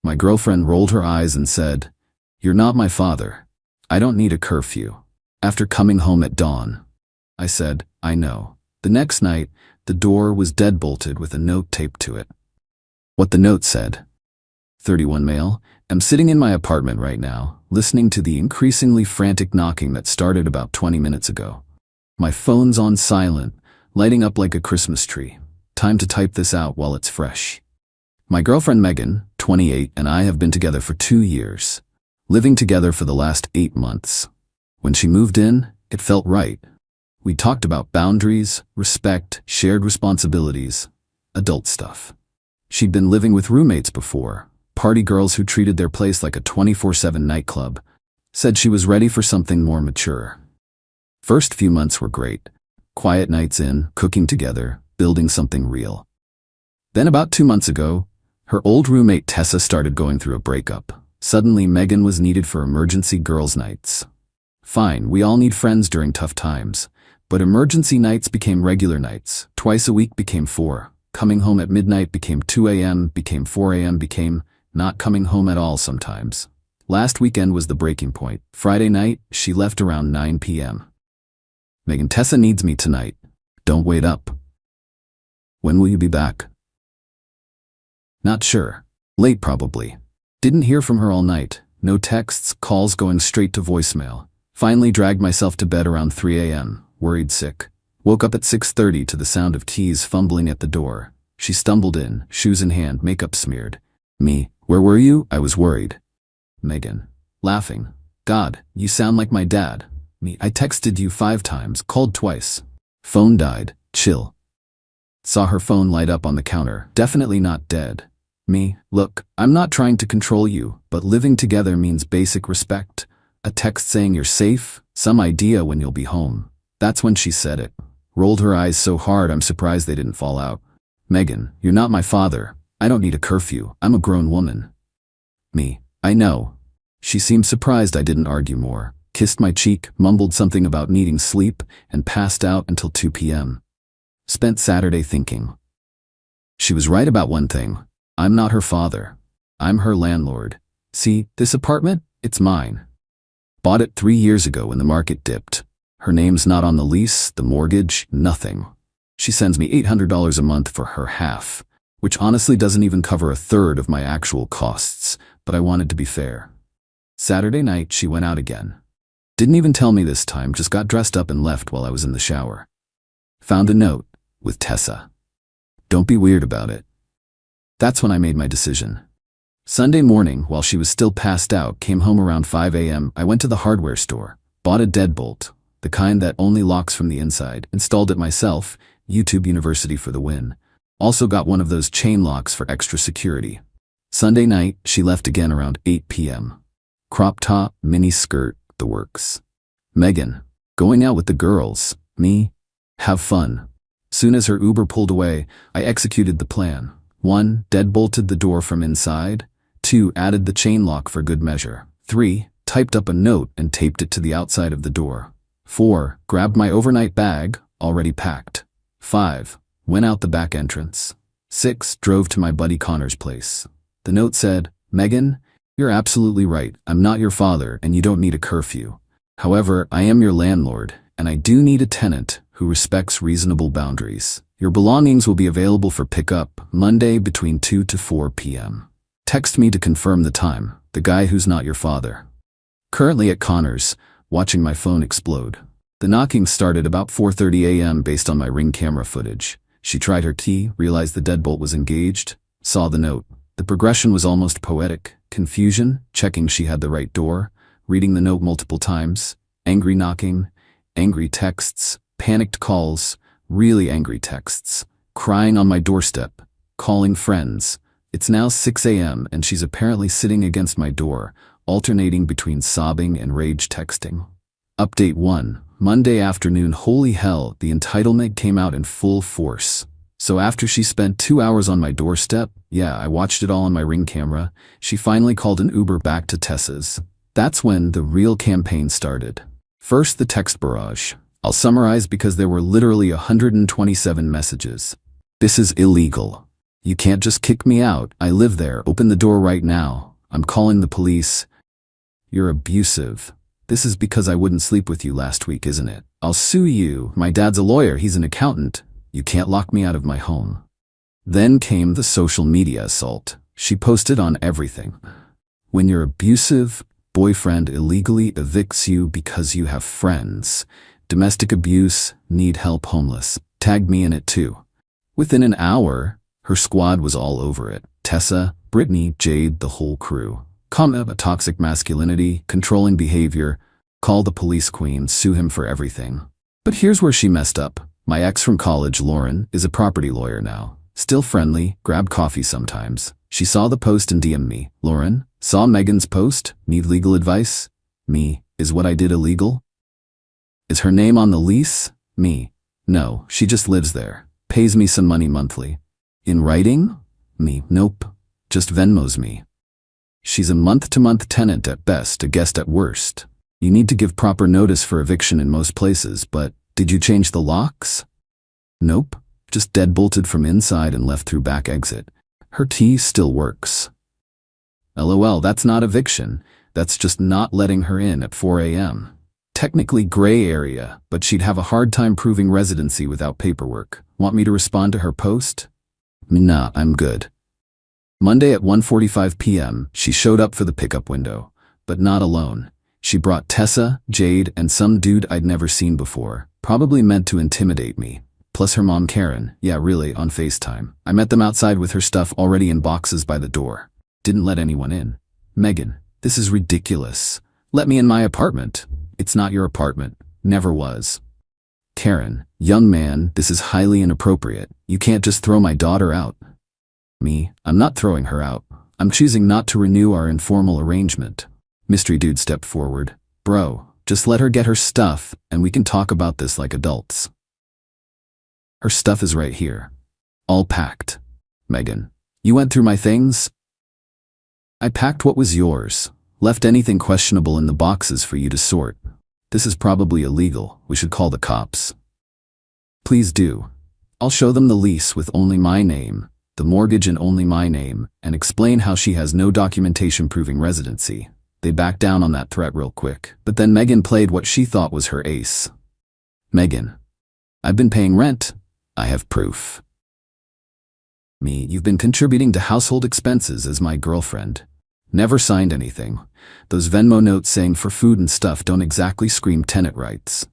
My girlfriend rolled her eyes and said, "You're not my father. I don't need a curfew. After coming home at dawn." I said, "I know." The next night, the door was deadbolted with a note taped to it. What the note said: 31 male, am sitting in my apartment right now, listening to the increasingly frantic knocking that started about 20 minutes ago. My phone's on silent, lighting up like a Christmas tree. Time to type this out while it's fresh. My girlfriend Megan, 28, and I have been together for 2 years, living together for the last 8 months. When she moved in, it felt right. We talked about boundaries, respect, shared responsibilities, adult stuff. She'd been living with roommates before, party girls who treated their place like a 24/7 nightclub. Said she was ready for something more mature. First few months were great. Quiet nights in, cooking together, building something real. Then about 2 months ago, her old roommate Tessa started going through a breakup. Suddenly Megan was needed for emergency girls' nights. Fine, we all need friends during tough times, but emergency nights became regular nights. Twice a week became 4. Coming home at midnight became 2 a.m., became 4 a.m., became not coming home at all sometimes. Last weekend was the breaking point. Friday night, she left around 9 p.m. "Megan, Tessa needs me tonight. Don't wait up." "When will you be back?" "Not sure. Late probably." Didn't hear from her all night. No texts, calls going straight to voicemail. Finally dragged myself to bed around 3 a.m., worried sick. Woke up at 6:30 to the sound of keys fumbling at the door. She stumbled in, shoes in hand, makeup smeared. "Me, where were you? I was worried." Megan, laughing, "God, you sound like my dad." Me, "I texted you 5 times, called twice. Phone died, chill." Saw her phone light up on the counter, definitely not dead. Me, "Look, I'm not trying to control you, but living together means basic respect. A text saying you're safe, some idea when you'll be home." That's when she said it. Rolled her eyes so hard I'm surprised they didn't fall out. "Megan, you're not my father. I don't need a curfew. I'm a grown woman." Me, "I know." She seemed surprised I didn't argue more. Kissed my cheek, mumbled something about needing sleep, and passed out until 2 p.m. Spent Saturday thinking. She was right about one thing. I'm not her father. I'm her landlord. See, this apartment? It's mine. Bought it 3 years ago when the market dipped. Her name's not on the lease, the mortgage, nothing. She sends me $800 a month for her half, which honestly doesn't even cover a third of my actual costs, but I wanted to be fair. Saturday night, she went out again. Didn't even tell me this time, just got dressed up and left while I was in the shower. Found a note with Tessa. "Don't be weird about it." That's when I made my decision. Sunday morning, while she was still passed out, came home around 5 a.m. I went to the hardware store, bought a deadbolt, the kind that only locks from the inside, installed it myself, YouTube University for the win. Also got one of those chain locks for extra security. Sunday night, she left again around 8 p.m. Crop top, mini skirt, the works. Megan, going out with the girls. Me, have fun. Soon as her Uber pulled away, I executed the plan. 1, deadbolted the door from inside. 2, added the chain lock for good measure. 3, typed up a note and taped it to the outside of the door. 4, grabbed my overnight bag, already packed. 5, went out the back entrance. 6, drove to my buddy Connor's place. The note said, "Megan, you're absolutely right. I'm not your father and you don't need a curfew. However, I am your landlord, and I do need a tenant who respects reasonable boundaries. Your belongings will be available for pickup Monday between 2 to 4 p.m. Text me to confirm the time, the guy who's not your father." Currently at Connor's, watching my phone explode. The knocking started about 4:30 a.m. based on my Ring camera footage. She tried her key, realized the deadbolt was engaged, saw the note. The progression was almost poetic. Confusion, checking she had the right door, reading the note multiple times, angry knocking, angry texts, panicked calls, really angry texts, crying on my doorstep, calling friends. It's now 6 a.m. and she's apparently sitting against my door, alternating between sobbing and rage texting. Update 1. Monday afternoon. Holy hell, the entitlement came out in full force. So after she spent 2 hours on my doorstep, yeah, I watched it all on my Ring camera, she finally called an Uber back to Tessa's. That's when the real campaign started. First, the text barrage. I'll summarize because there were literally 127 messages. "This is illegal. You can't just kick me out. I live there. Open the door right now. I'm calling the police. You're abusive. This is because I wouldn't sleep with you last week, isn't it? I'll sue you. My dad's a lawyer. He's an accountant. You can't lock me out of my home. Then came the social media assault. She posted on everything. When your abusive boyfriend illegally evicts you because you have friends, domestic abuse, need help, homeless, tagged me in it too. Within an hour, her squad was all over it. Tessa, Brittany, Jade, the whole crew. Comment, toxic masculinity, controlling behavior, call the police queen, sue him for everything. But here's where she messed up. My ex from college, Lauren, is a property lawyer now. Still friendly, grabbed coffee sometimes. She saw the post and DM'd me. Lauren, saw Megan's post, need legal advice? Me, is what I did illegal? Is her name on the lease? Me, no, she just lives there. Pays me some money monthly. In writing? Me, nope, just Venmos me. She's a month-to-month tenant at best, a guest at worst. You need to give proper notice for eviction in most places, but did you change the locks? Nope, just deadbolted from inside and left through back exit. Her key still works. LOL, that's not eviction. That's just not letting her in at 4 a.m. Technically gray area, but she'd have a hard time proving residency without paperwork. Want me to respond to her post? Nah, I'm good. Monday at 1:45 p.m., she showed up for the pickup window, but not alone. She brought Tessa, Jade, and some dude I'd never seen before, probably meant to intimidate me. Plus her mom Karen, yeah really, on FaceTime. I met them outside with her stuff already in boxes by the door. Didn't let anyone in. Megan, this is ridiculous. Let me in my apartment. It's not your apartment. Never was. Karen, young man, this is highly inappropriate. You can't just throw my daughter out. Me, I'm not throwing her out. I'm choosing not to renew our informal arrangement. Mystery dude stepped forward. Bro, just let her get her stuff, and we can talk about this like adults. Her stuff is right here. All packed. Megan, you went through my things? I packed what was yours. Left anything questionable in the boxes for you to sort. This is probably illegal. We should call the cops. Please do. I'll show them the lease with only my name, the mortgage in only my name, and explain how she has no documentation proving residency. They backed down on that threat real quick, but then Megan played what she thought was her ace. Megan, I've been paying rent. I have proof. Me, you've been contributing to household expenses as my girlfriend. Never signed anything. Those Venmo notes saying for food and stuff don't exactly scream tenant rights.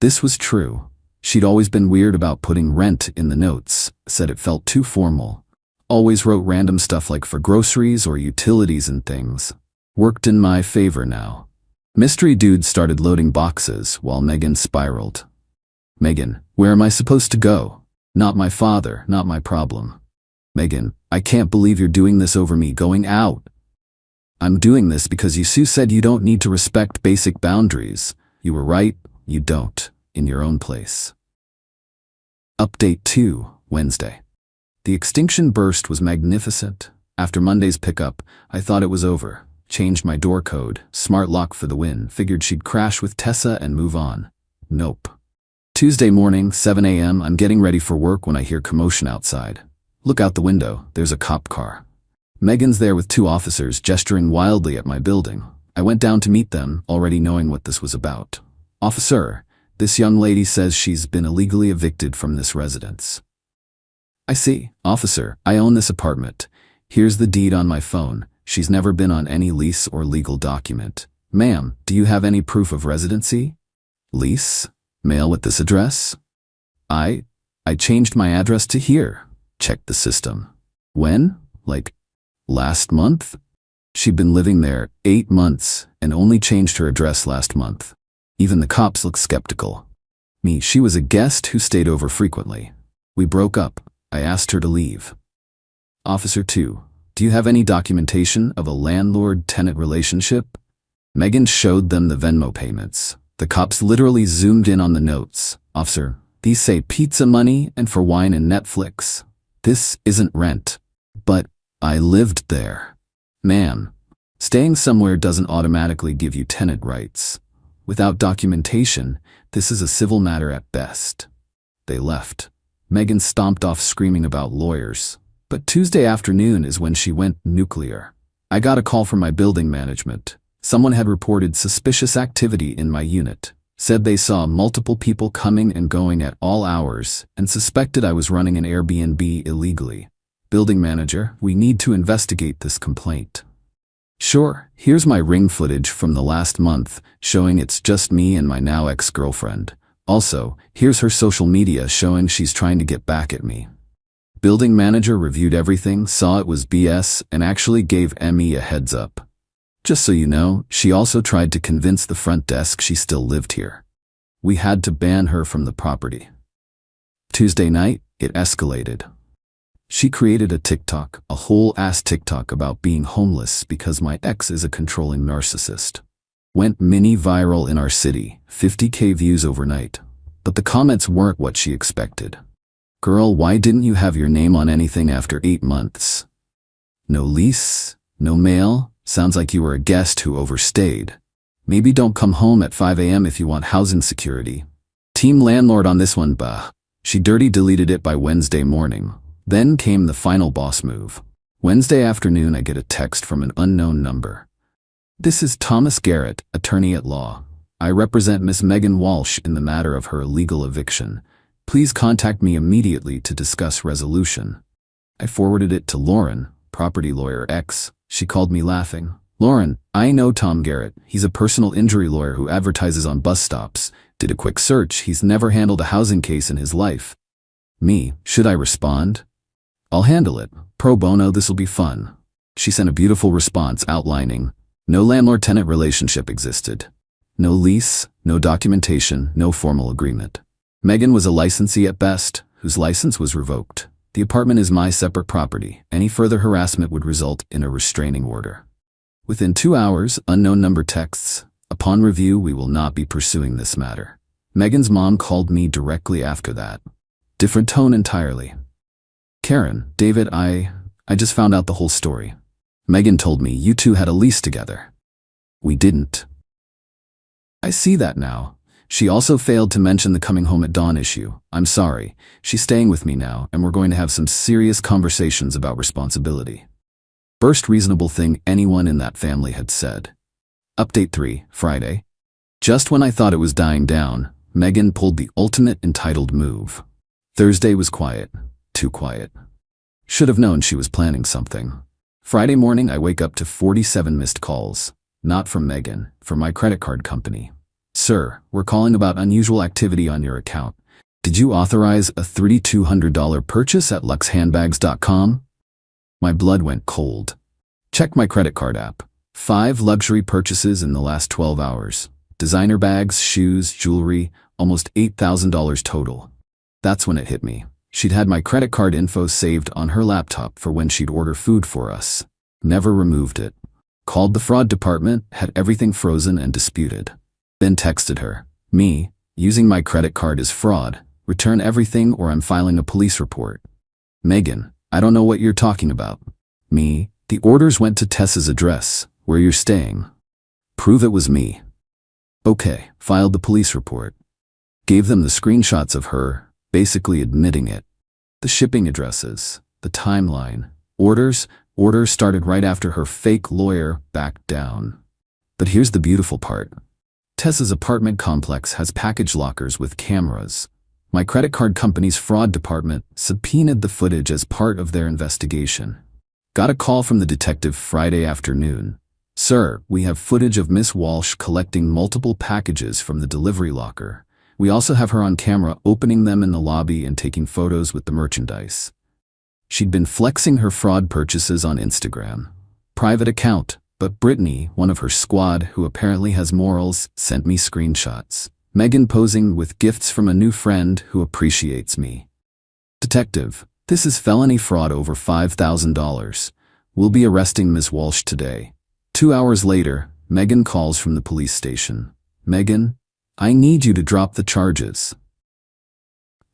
This was true. She'd always been weird about putting rent in the notes, said it felt too formal. Always wrote random stuff like for groceries or utilities and things. Worked in my favor now. Mystery dude started loading boxes while Megan spiraled. Megan, where am I supposed to go? Not my father, not my problem. Megan, I can't believe you're doing this over me going out. I'm doing this because you said you don't need to respect basic boundaries. You were right, you don't, in your own place. Update 2, Wednesday. The extinction burst was magnificent. After Monday's pickup, I thought it was over. Changed my door code, smart lock for the win, figured she'd crash with Tessa and move on. Nope. Tuesday morning, 7 a.m., I'm getting ready for work when I hear commotion outside. Look out the window, there's a cop car. Megan's there with 2 officers gesturing wildly at my building. I went down to meet them, already knowing what this was about. Officer, this young lady says she's been illegally evicted from this residence. I see. Officer, I own this apartment. Here's the deed on my phone. She's never been on any lease or legal document. Ma'am, do you have any proof of residency? Lease? Mail with this address? I changed my address to here. Checked the system. When? Like, last month? She'd been living there 8 months and only changed her address last month. Even the cops looked skeptical. Me, she was a guest who stayed over frequently. We broke up. I asked her to leave. Officer 2, do you have any documentation of a landlord-tenant relationship? Megan showed them the Venmo payments. The cops literally zoomed in on the notes. Officer, these say pizza money and for wine and Netflix. This isn't rent. But I lived there. Ma'am, staying somewhere doesn't automatically give you tenant rights. Without documentation, this is a civil matter at best. They left. Megan stomped off screaming about lawyers. But Tuesday afternoon is when she went nuclear. I got a call from my building management. Someone had reported suspicious activity in my unit, said they saw multiple people coming and going at all hours, and suspected I was running an Airbnb illegally. Building manager, we need to investigate this complaint. Sure, here's my ring footage from the last month, showing it's just me and my now ex-girlfriend. Also, here's her social media showing she's trying to get back at me. Building manager reviewed everything, saw it was BS, and actually gave Emmy a heads up. Just so you know, she also tried to convince the front desk she still lived here. We had to ban her from the property. Tuesday night, it escalated. She created a TikTok, a whole-ass TikTok about being homeless because my ex is a controlling narcissist. Went mini viral in our city, 50K views overnight. But the comments weren't what she expected. Girl, why didn't you have your name on anything after 8 months? No lease, no mail, sounds like you were a guest who overstayed. Maybe don't come home at 5 a.m. if you want housing security. Team landlord on this one, bah. She dirty deleted it by Wednesday morning. Then came the final boss move. Wednesday afternoon, I get a text from an unknown number. This is Thomas Garrett, attorney at law. I represent Miss Megan Walsh in the matter of her illegal eviction. Please contact me immediately to discuss resolution. I forwarded it to Lauren, property lawyer X. She called me laughing. Lauren, I know Tom Garrett. He's a personal injury lawyer who advertises on bus stops. Did a quick search. He's never handled a housing case in his life. Me, should I respond? I'll handle it. Pro bono, this'll be fun. She sent a beautiful response outlining, no landlord-tenant relationship existed. No lease, no documentation, no formal agreement. Megan was a licensee at best, whose license was revoked. The apartment is my separate property. Any further harassment would result in a restraining order. Within 2 hours, unknown number texts. Upon review, we will not be pursuing this matter. Megan's mom called me directly after that. Different tone entirely. Karen, David, I just found out the whole story. Megan told me you two had a lease together. We didn't. I see that now. She also failed to mention the coming home at dawn issue. I'm sorry. She's staying with me now, and we're going to have some serious conversations about responsibility. First reasonable thing anyone in that family had said. Update 3, Friday. Just when I thought it was dying down, Megan pulled the ultimate entitled move. Thursday was quiet. Too quiet. Should have known she was planning something. Friday morning, I wake up to 47 missed calls. Not from Megan, from my credit card company. Sir, we're calling about unusual activity on your account. Did you authorize a $3,200 purchase at luxhandbags.com? My blood went cold. Check my credit card app. 5 luxury purchases in the last 12 hours. Designer bags, shoes, jewelry, almost $8,000 total. That's when it hit me. She'd had my credit card info saved on her laptop for when she'd order food for us. Never removed it. Called the fraud department, had everything frozen and disputed. Then texted her. Me, using my credit card is fraud. Return everything or I'm filing a police report. Megan, I don't know what you're talking about. Me, the orders went to Tessa's address, where you're staying. Prove it was me. Okay, filed the police report. Gave them the screenshots of her, basically admitting it. The shipping addresses, the timeline, orders started right after her fake lawyer backed down. But here's the beautiful part. Tessa's apartment complex has package lockers with cameras. My credit card company's fraud department subpoenaed the footage as part of their investigation. Got a call from the detective Friday afternoon. Sir, we have footage of Miss Walsh collecting multiple packages from the delivery locker. We also have her on camera opening them in the lobby and taking photos with the merchandise. She'd been flexing her fraud purchases on Instagram. Private account, but Brittany, one of her squad who apparently has morals, sent me screenshots. Megan posing with gifts from a new friend who appreciates me. Detective, this is felony fraud over $5,000. We'll be arresting Ms. Walsh today. 2 hours later, Megan calls from the police station. Megan, I need you to drop the charges.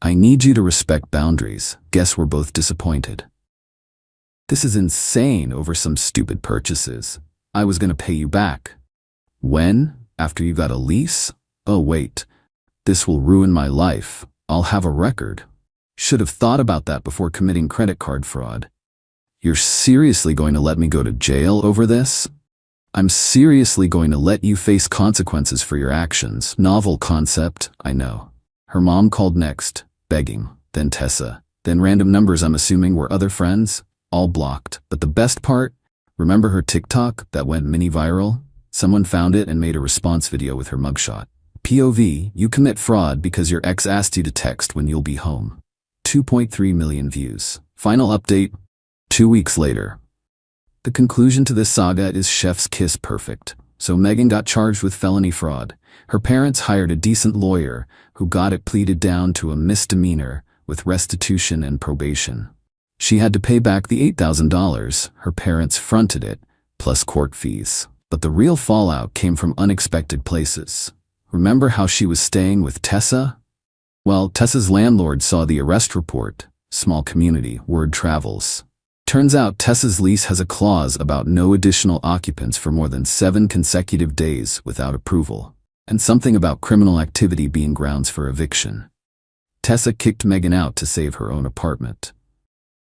I need you to respect boundaries. Guess we're both disappointed. This is insane over some stupid purchases. I was gonna pay you back. When? After you got a lease? Oh wait. This will ruin my life. I'll have a record. Should have thought about that before committing credit card fraud. You're seriously going to let me go to jail over this? I'm seriously going to let you face consequences for your actions. Novel concept, I know. Her mom called next, begging, then Tessa, then random numbers I'm assuming were other friends, all blocked. But the best part, remember her TikTok that went mini viral? Someone found it and made a response video with her mugshot. POV, you commit fraud because your ex asked you to text when you'll be home. 2.3 million views. Final update, 2 weeks later. The conclusion to this saga is chef's kiss perfect. So Megan got charged with felony fraud. Her parents hired a decent lawyer who got it pleaded down to a misdemeanor with restitution and probation. She had to pay back the $8,000. Her parents fronted it, plus court fees. But the real fallout came from unexpected places. Remember how she was staying with Tessa? Well, Tessa's landlord saw the arrest report. Small community, word travels. Turns out Tessa's lease has a clause about no additional occupants for more than 7 consecutive days without approval, and something about criminal activity being grounds for eviction. Tessa kicked Megan out to save her own apartment.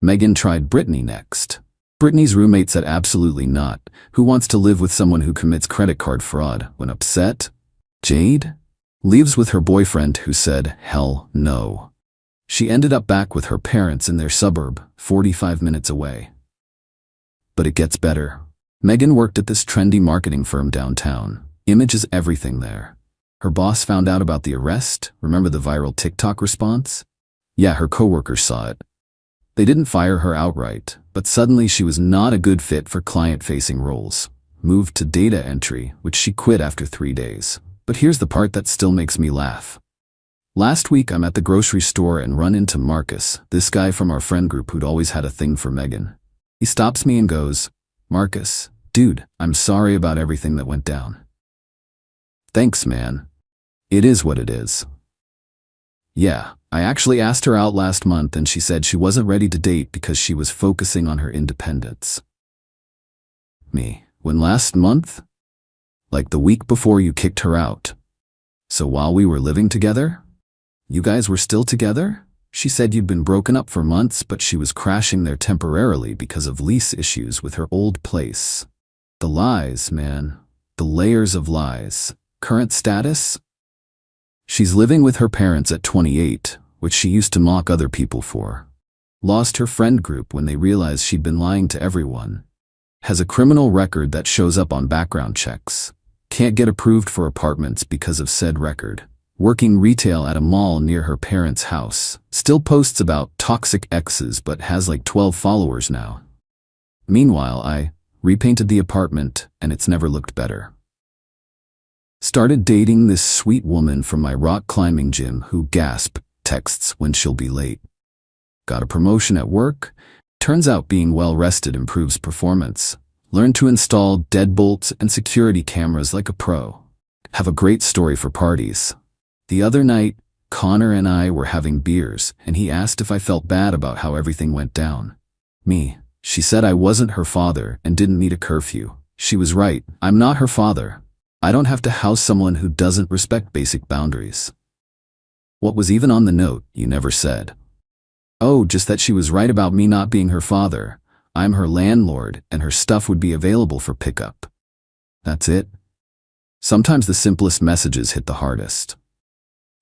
Megan tried Brittany next. Brittany's roommate said absolutely not. Who wants to live with someone who commits credit card fraud when upset? Jade leaves with her boyfriend who said, hell no. She ended up back with her parents in their suburb, 45 minutes away. But it gets better. Megan worked at this trendy marketing firm downtown. Image is everything there. Her boss found out about the arrest. Remember the viral TikTok response? Yeah, her coworkers saw it. They didn't fire her outright, but suddenly she was not a good fit for client-facing roles. Moved to data entry, which she quit after 3 days. But here's the part that still makes me laugh. Last week I'm at the grocery store and run into Marcus, this guy from our friend group who'd always had a thing for Megan. He stops me and goes, Marcus, dude, I'm sorry about everything that went down. Thanks, man. It is what it is. Yeah, I actually asked her out last month and she said she wasn't ready to date because she was focusing on her independence. Me, when last month? Like the week before you kicked her out. So while we were living together? You guys were still together? She said you'd been broken up for months, but she was crashing there temporarily because of lease issues with her old place. The lies, man. The layers of lies. Current status? She's living with her parents at 28, which she used to mock other people for. Lost her friend group when they realized she'd been lying to everyone. Has a criminal record that shows up on background checks. Can't get approved for apartments because of said record. Working retail at a mall near her parents' house. Still posts about toxic exes but has like 12 followers now. Meanwhile, I repainted the apartment and it's never looked better. Started dating this sweet woman from my rock climbing gym who texts when she'll be late. Got a promotion at work. Turns out being well rested improves performance. Learned to install deadbolts and security cameras like a pro. Have a great story for parties. The other night, Connor and I were having beers, and he asked if I felt bad about how everything went down. She said I wasn't her father and didn't need a curfew. She was right, I'm not her father. I don't have to house someone who doesn't respect basic boundaries. What was even on the note, you never said. Oh, just that she was right about me not being her father. I'm her landlord, and her stuff would be available for pickup. That's it. Sometimes the simplest messages hit the hardest.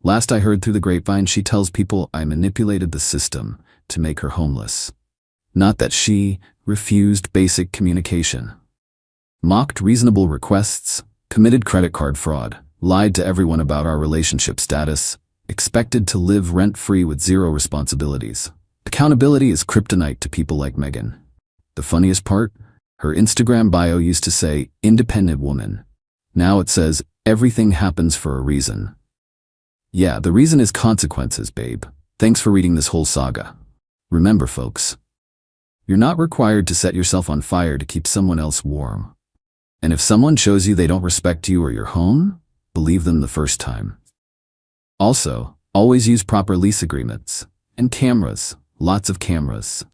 Last I heard through the grapevine, she tells people I manipulated the system to make her homeless. Not that she refused basic communication. Mocked reasonable requests, committed credit card fraud, lied to everyone about our relationship status, expected to live rent-free with zero responsibilities. Accountability is kryptonite to people like Megan. The funniest part? Her Instagram bio used to say, independent woman. Now it says, everything happens for a reason. Yeah, the reason is consequences, babe. Thanks for reading this whole saga. Remember, folks, you're not required to set yourself on fire to keep someone else warm. And if someone shows you they don't respect you or your home, believe them the first time. Also, always use proper lease agreements. And cameras. Lots of cameras.